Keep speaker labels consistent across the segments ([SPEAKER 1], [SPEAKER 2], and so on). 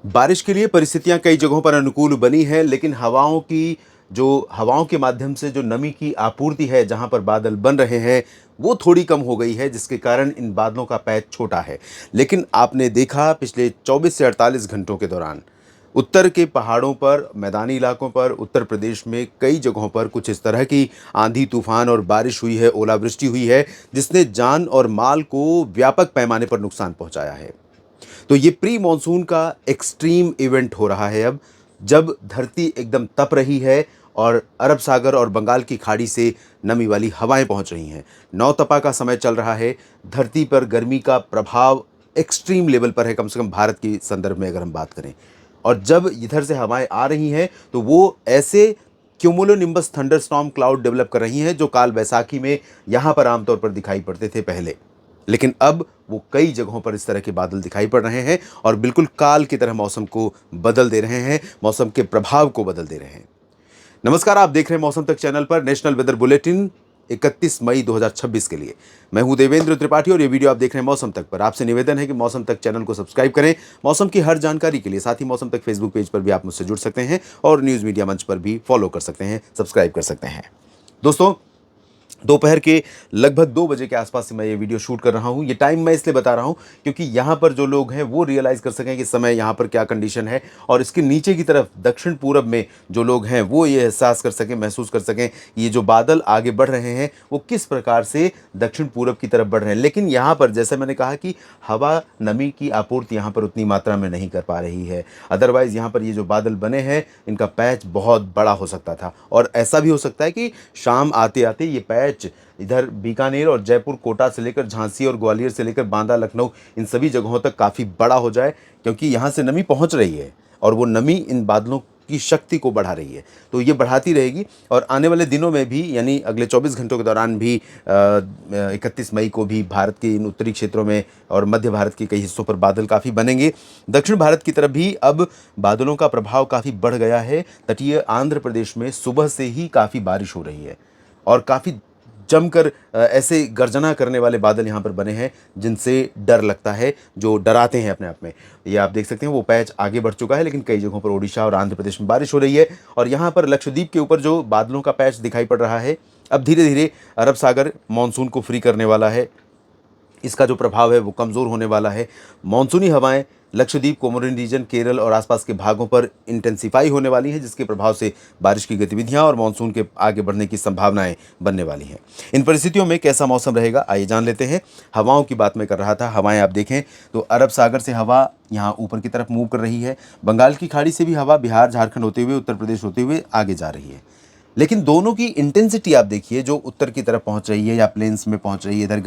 [SPEAKER 1] बारिश के लिए परिस्थितियां कई जगहों पर अनुकूल बनी है, लेकिन हवाओं के माध्यम से जो नमी की आपूर्ति है, जहां पर बादल बन रहे हैं, वो थोड़ी कम हो गई है, जिसके कारण इन बादलों का पैच छोटा है। लेकिन आपने देखा पिछले 24 से 48 घंटों के दौरान उत्तर के पहाड़ों पर, मैदानी इलाकों पर, उत्तर प्रदेश में कई जगहों पर कुछ इस तरह की आंधी तूफान और बारिश हुई है, ओलावृष्टि हुई है, जिसने जान और माल को व्यापक पैमाने पर नुकसान पहुंचाया है। तो ये प्री मॉनसून का एक्सट्रीम इवेंट हो रहा है अब, जब धरती एकदम तप रही है और अरब सागर और बंगाल की खाड़ी से नमी वाली हवाएं पहुंच रही हैं। नौतपा का समय चल रहा है। धरती पर गर्मी का प्रभाव एक्सट्रीम लेवल पर है, कम से कम भारत के संदर्भ में अगर हम बात करें। और जब इधर से हवाएं आ रही हैं तो वो ऐसे क्यूमुलोनिम्बस थंडरस्टॉर्म क्लाउड डेवलप कर रही हैं जो काल वैसाखी में यहाँ पर आमतौर पर दिखाई पड़ते थे पहले। लेकिन अब वो कई जगहों पर इस तरह के बादल दिखाई पड़ रहे हैं और बिल्कुल काल की तरह मौसम को बदल दे रहे हैं, मौसम के प्रभाव को बदल दे रहे हैं। नमस्कार, आप देख रहे हैं मौसम तक चैनल पर नेशनल वेदर बुलेटिन 31 मई 2026 के लिए। मैं हूं देवेंद्र त्रिपाठी और ये वीडियो आप देख रहे हैं मौसम तक पर। आपसे निवेदन है कि मौसम तक चैनल को सब्सक्राइब करें मौसम की हर जानकारी के लिए। साथ ही मौसम तक फेसबुक पेज पर भी आप मुझसे जुड़ सकते हैं और न्यूज़ मीडिया मंच पर भी फॉलो कर सकते हैं, सब्सक्राइब कर सकते हैं। दोस्तों, दोपहर के लगभग 2 बजे के आसपास से मैं ये वीडियो शूट कर रहा हूँ। ये टाइम मैं इसलिए बता रहा हूँ क्योंकि यहाँ पर जो लोग हैं वो रियलाइज़ कर सकें कि इस समय यहाँ पर क्या कंडीशन है, और इसके नीचे की तरफ दक्षिण पूरब में जो लोग हैं वो ये एहसास कर सकें, महसूस कर सकें ये जो बादल आगे बढ़ रहे हैं वो किस प्रकार से दक्षिण पूरब की तरफ बढ़ रहे हैं। लेकिन यहाँ पर जैसे मैंने कहा कि हवा नमी की आपूर्ति यहाँ पर उतनी मात्रा में नहीं कर पा रही है। अदरवाइज़ यहाँ पर ये जो बादल बने हैं इनका पैच बहुत बड़ा हो सकता था, और ऐसा भी हो सकता है कि शाम आते आते ये पैच इधर बीकानेर और जयपुर, कोटा से लेकर झांसी और ग्वालियर से लेकर बांदा, लखनऊ, इन सभी जगहों तक काफ़ी बड़ा हो जाए, क्योंकि यहाँ से नमी पहुँच रही है और वो नमी इन बादलों की शक्ति को बढ़ा रही है। तो ये बढ़ाती रहेगी और आने वाले दिनों में भी, यानी अगले 24 घंटों के दौरान भी 31 मई को भी भारत के इन उत्तरी क्षेत्रों में और मध्य भारत के कई हिस्सों पर बादल काफ़ी बनेंगे। दक्षिण भारत की तरफ भी अब बादलों का प्रभाव काफ़ी बढ़ गया है। तटीय आंध्र प्रदेश में सुबह से ही काफ़ी बारिश हो रही है और काफ़ी जमकर ऐसे गर्जना करने वाले बादल यहाँ पर बने हैं जिनसे डर लगता है, जो डराते हैं अपने आप में। ये आप देख सकते हैं वो पैच आगे बढ़ चुका है, लेकिन कई जगहों पर ओडिशा और आंध्र प्रदेश में बारिश हो रही है। और यहाँ पर लक्षद्वीप के ऊपर जो बादलों का पैच दिखाई पड़ रहा है, अब धीरे धीरे अरब सागर मानसून को फ्री करने वाला है। इसका जो प्रभाव है वो कमज़ोर होने वाला है। मानसूनी हवाएं लक्षद्वीप, कोमोरिन रीजन, केरल और आसपास के भागों पर इंटेंसिफाई होने वाली हैं, जिसके प्रभाव से बारिश की गतिविधियां और मानसून के आगे बढ़ने की संभावनाएं बनने वाली हैं। इन परिस्थितियों में कैसा मौसम रहेगा, आइए जान लेते हैं। हवाओं की बात मैं कर रहा था। हवाएं आप देखें तो अरब सागर से हवा यहाँ ऊपर की तरफ मूव कर रही है। बंगाल की खाड़ी से भी हवा बिहार, झारखंड होते हुए, उत्तर प्रदेश होते हुए आगे जा रही है। लेकिन दोनों की इंटेंसिटी आप देखिए, जो उत्तर की तरफ पहुंच रही है या प्लेन्स में पहुंच रही है, इधर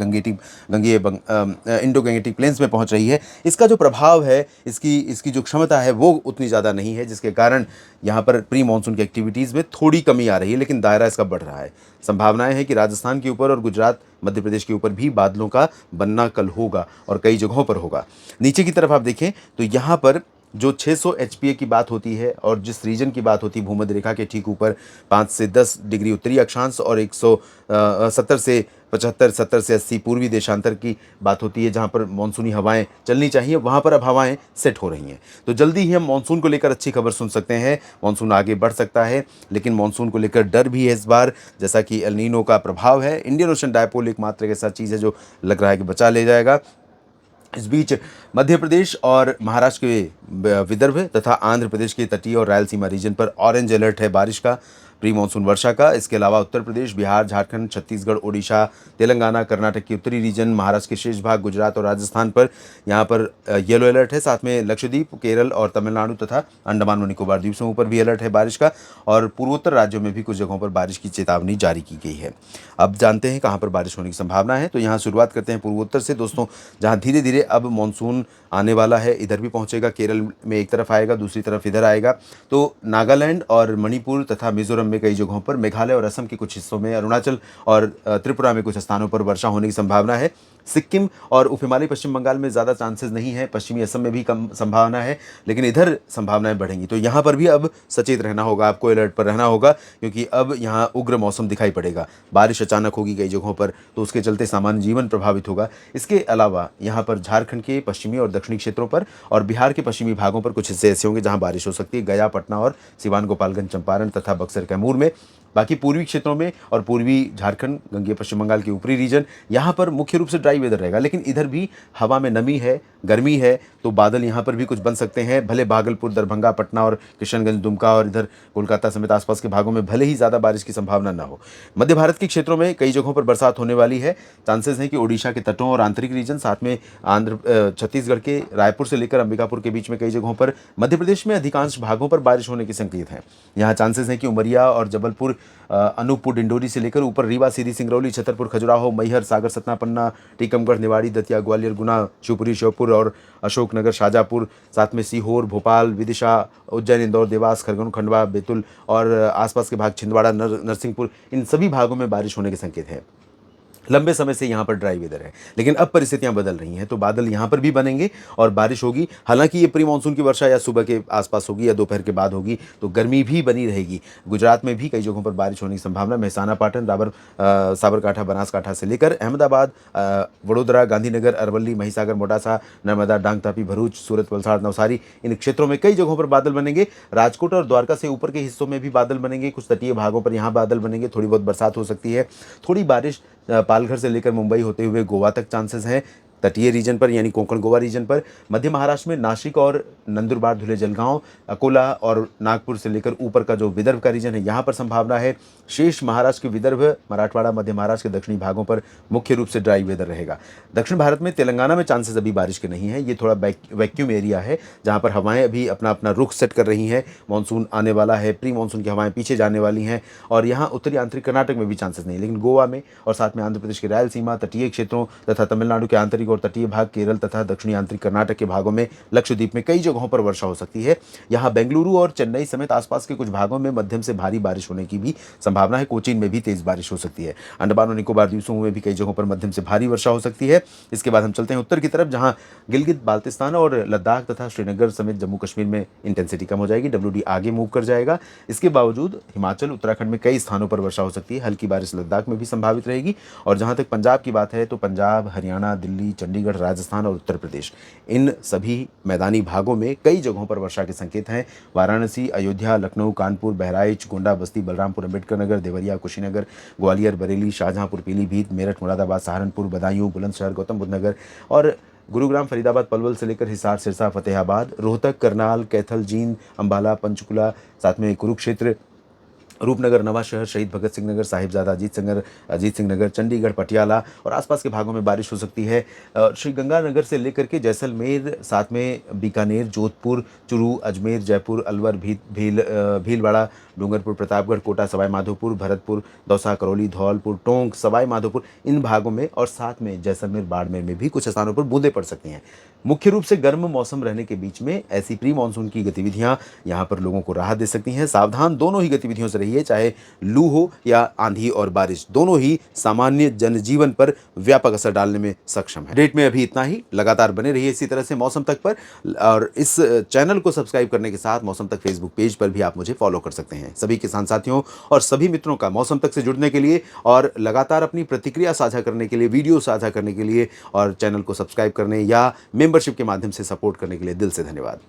[SPEAKER 1] इंडो गंगेटिक प्लेन्स में पहुंच रही है, इसका जो प्रभाव है, इसकी जो क्षमता है वो उतनी ज़्यादा नहीं है, जिसके कारण यहाँ पर प्री मानसून की एक्टिविटीज़ में थोड़ी कमी आ रही है, लेकिन दायरा इसका बढ़ रहा है। संभावनाएं हैं कि राजस्थान के ऊपर और गुजरात, मध्य प्रदेश के ऊपर भी बादलों का बनना कल होगा और कई जगहों पर होगा। नीचे की तरफ आप देखें तो यहाँ पर जो 600 एचपीए की बात होती है और जिस रीजन की बात होती है भूमध्य रेखा के ठीक ऊपर 5 से 10 डिग्री उत्तरी अक्षांश और 170 से 75, 70 से 80 पूर्वी देशांतर की बात होती है, जहां पर मानसूनी हवाएं चलनी चाहिए, वहां पर अब हवाएं सेट हो रही हैं। तो जल्दी ही हम मानसून को लेकर अच्छी खबर सुन सकते हैं। मानसून आगे बढ़ सकता है, लेकिन मानसून को लेकर डर भी है इस बार, जैसा कि एल नीनो का प्रभाव है। इंडियन ओशन डायपोल एकमात्र एक ऐसा चीज़ है जो लग रहा है कि बचा ले जाएगा। इस बीच मध्य प्रदेश और महाराष्ट्र के विदर्भ तथा आंध्र प्रदेश के तटीय और रायलसीमा रीजन पर ऑरेंज अलर्ट है बारिश का, प्री मानसून वर्षा का। इसके अलावा उत्तर प्रदेश, बिहार, झारखंड, छत्तीसगढ़, ओडिशा, तेलंगाना, कर्नाटक के उत्तरी रीजन, महाराष्ट्र के शेष भाग, गुजरात और राजस्थान पर यहाँ पर येलो अलर्ट है। साथ में लक्षद्वीप, केरल और तमिलनाडु तथा अंडमान व निकोबार द्वीप समूह पर भी अलर्ट है बारिश का, और पूर्वोत्तर राज्यों में भी कुछ जगहों पर बारिश की चेतावनी जारी की गई है। अब जानते हैं कहाँ पर बारिश होने की संभावना है। तो यहाँ शुरुआत करते हैं पूर्वोत्तर से दोस्तों, जहाँ धीरे धीरे अब मानसून आने वाला है। इधर भी पहुँचेगा, केरल में एक तरफ आएगा, दूसरी तरफ इधर आएगा। तो नागालैंड और मणिपुर तथा मिजोरम में कई जगहों पर, मेघालय और असम के कुछ हिस्सों में, अरुणाचल और त्रिपुरा में कुछ स्थानों पर वर्षा होने की संभावना है। सिक्किम और उप हिमालयी पश्चिम बंगाल में ज़्यादा चांसेस नहीं है, पश्चिमी असम में भी कम संभावना है, लेकिन इधर संभावनाएं बढ़ेंगी। तो यहाँ पर भी अब सचेत रहना होगा, आपको अलर्ट पर रहना होगा, क्योंकि अब यहाँ उग्र मौसम दिखाई पड़ेगा। बारिश अचानक होगी कई जगहों पर, तो उसके चलते सामान्य जीवन प्रभावित होगा। इसके अलावा यहाँ पर झारखंड के पश्चिमी और दक्षिणी क्षेत्रों पर और बिहार के पश्चिमी भागों पर कुछ हिस्से ऐसे होंगे जहाँ बारिश हो सकती है, गया, पटना और सिवान, गोपालगंज, चंपारण तथा बक्सर, कैमूर में। बाकी पूर्वी क्षेत्रों में और पूर्वी झारखंड, गंगेय पश्चिम बंगाल के ऊपरी रीजन, यहाँ पर मुख्य रूप से ड्राई वेदर रहेगा, लेकिन इधर भी हवा में नमी है, गर्मी है, तो बादल यहाँ पर भी कुछ बन सकते हैं। भले भागलपुर, दरभंगा, पटना और किशनगंज, दुमका और इधर कोलकाता समेत आसपास के भागों में भले ही ज़्यादा बारिश की संभावना ना हो। मध्य भारत के क्षेत्रों में कई जगहों पर बरसात होने वाली है। चांसेस हैं कि ओडिशा के तटों और आंतरिक रीजन, साथ में छत्तीसगढ़ के रायपुर से लेकर अंबिकापुर के बीच में कई जगहों पर, मध्य प्रदेश में अधिकांश भागों पर बारिश होने के संकेत हैं। यहाँ चांसेस हैं कि उमरिया और जबलपुर, अनूपपुर, डिंडोरी से लेकर ऊपर रीवा, सीधी, सिंगरौली, छतरपुर, खजुराहो, मैहर, सागर, सतना, पन्ना, टीकमगढ़, निवाड़ी, दतिया, ग्वालियर, गुना, शिवपुरी, श्योपुर और अशोकनगर, शाजापुर, साथ में सीहोर, भोपाल, विदिशा, उज्जैन, इंदौर, देवास, खरगोन, खंडवा, बैतूल और आसपास के भाग, छिंदवाड़ा, नरसिंहपुर, इन सभी भागों में बारिश होने के संकेत हैं। लंबे समय से यहाँ पर ड्राई वेदर है, लेकिन अब परिस्थितियाँ बदल रही हैं, तो बादल यहाँ पर भी बनेंगे और बारिश होगी। हालांकि ये प्री मानसून की वर्षा या सुबह के आसपास होगी या दोपहर के बाद होगी, तो गर्मी भी बनी रहेगी। गुजरात में भी कई जगहों पर बारिश होने की संभावना, मेहसाना, पाटन, साबरकांठा, बनासकांठा से लेकर अहमदाबाद, वडोदरा, गांधीनगर, अरवली, महिसागर, मोडासा, नर्मदा, डांग, तापी, भरूच, सूरत, वलसाड़, नवसारी, इन क्षेत्रों में कई जगहों पर बादल बनेंगे। राजकोट और द्वारका से ऊपर के हिस्सों में भी बादल बनेंगे, कुछ तटीय भागों पर यहाँ बादल बनेंगे, थोड़ी बहुत बरसात हो सकती है। थोड़ी बारिश पालघर से लेकर मुंबई होते हुए गोवा तक चांसेस हैं, तटीय रीजन पर यानी कोंकण गोवा रीजन पर। मध्य महाराष्ट्र में नासिक और नंदुरबार, धुले, जलगांव, अकोला और नागपुर से लेकर ऊपर का जो विदर्भ का रीजन है, यहाँ पर संभावना है। शेष महाराष्ट्र के विदर्भ, मराठवाड़ा, मध्य महाराष्ट्र के दक्षिणी भागों पर मुख्य रूप से ड्राई वेदर रहेगा। दक्षिण भारत में तेलंगाना में चांसेस अभी बारिश के नहीं है, ये थोड़ा वैक्यूम एरिया है जहाँ पर हवाएं अभी अपना अपना रुख सेट कर रही हैं। मानसून आने वाला है, प्री मानसून की हवाएं पीछे जाने वाली हैं और यहाँ उत्तरी आंतरिक कर्नाटक में भी चांसेस नहीं, लेकिन गोवा में और साथ में आंध्र प्रदेश के रायलसीमा, तटीय क्षेत्रों तथा तमिलनाडु के आंतरिक और तटीय भाग, केरल तथा दक्षिणी आंतरिक कर्नाटक के भागों में, लक्षद्वीप में कई जगहों पर वर्षा हो सकती है। यहाँ बेंगलुरु और चेन्नई समेत आसपास के कुछ भागों में मध्यम से भारी बारिश होने की भी संभावना है। कोचीन में भी तेज बारिश हो सकती है। अंडमान और निकोबार द्वीपों में भी कई जगहों पर मध्यम से भारी वर्षा हो सकती है। इसके बाद हम चलते हैं उत्तर की तरफ, जहां गिलगित बाल्तिस्तान और लद्दाख तथा श्रीनगर समेत जम्मू कश्मीर में इंटेंसिटी कम हो जाएगी, WD आगे मूव कर जाएगा। इसके बावजूद हिमाचल, उत्तराखंड में कई स्थानों पर वर्षा हो सकती है। हल्की बारिश लद्दाख में भी संभावित रहेगी। और जहां तक पंजाब की बात है, तो पंजाब, हरियाणा, दिल्ली, चंडीगढ़, राजस्थान और उत्तर प्रदेश, इन सभी मैदानी भागों में कई जगहों पर वर्षा के संकेत हैं। वाराणसी, अयोध्या, लखनऊ, कानपुर, बहराइच, गोंडा, बस्ती, बलरामपुर, अम्बेडकर नगर, देवरिया, कुशीनगर, ग्वालियर, बरेली, शाहजहांपुर, पीलीभीत, मेरठ, मुरादाबाद, सहारनपुर, बदायूं, बुलंदशहर, गौतम बुद्ध नगर और गुरुग्राम, फरीदाबाद, पलवल से लेकर हिसार, सिरसा, फतेहाबाद, रोहतक, करनाल, कैथल, जींद, अंबाला, पंचकुला, साथ में कुरुक्षेत्र, रूपनगर, नवांशहर, शहीद भगत सिंह नगर, साहिबजादा अजीत सिंह नगर, चंडीगढ़, पटियाला और आसपास के भागों में बारिश हो सकती है। श्रीगंगानगर से लेकर के जैसलमेर, साथ में बीकानेर, जोधपुर, चुरू, अजमेर, जयपुर, अलवर, भीलवाड़ा, डूंगरपुर, प्रतापगढ़, कोटा, सवाई माधोपुर, भरतपुर, दौसा, करौली, धौलपुर, टोंक, सवाई माधोपुर, इन भागों में और साथ में जैसलमेर, बाड़मेर में भी कुछ स्थानों पर बूंदें पड़ सकती हैं। मुख्य रूप से गर्म मौसम रहने के बीच में ऐसी प्री मानसून की गतिविधियां यहाँ पर लोगों को राहत दे सकती हैं। सावधान दोनों ही गतिविधियों से रहिए, चाहे लू हो या आंधी और बारिश, दोनों ही सामान्य जनजीवन पर व्यापक असर डालने में सक्षम है। डेट में अभी इतना ही। लगातार बने रहिए इसी तरह से मौसम तक पर, और इस चैनल को सब्सक्राइब करने के साथ मौसम तक फेसबुक पेज पर भी आप मुझे फॉलो कर सकते हैं। सभी किसान साथियों और सभी मित्रों का मौसम तक से जुड़ने के लिए और लगातार अपनी प्रतिक्रिया साझा करने के लिए, वीडियो साझा करने के लिए और चैनल को सब्सक्राइब करने या मेंबरशिप के माध्यम से सपोर्ट करने के लिए दिल से धन्यवाद।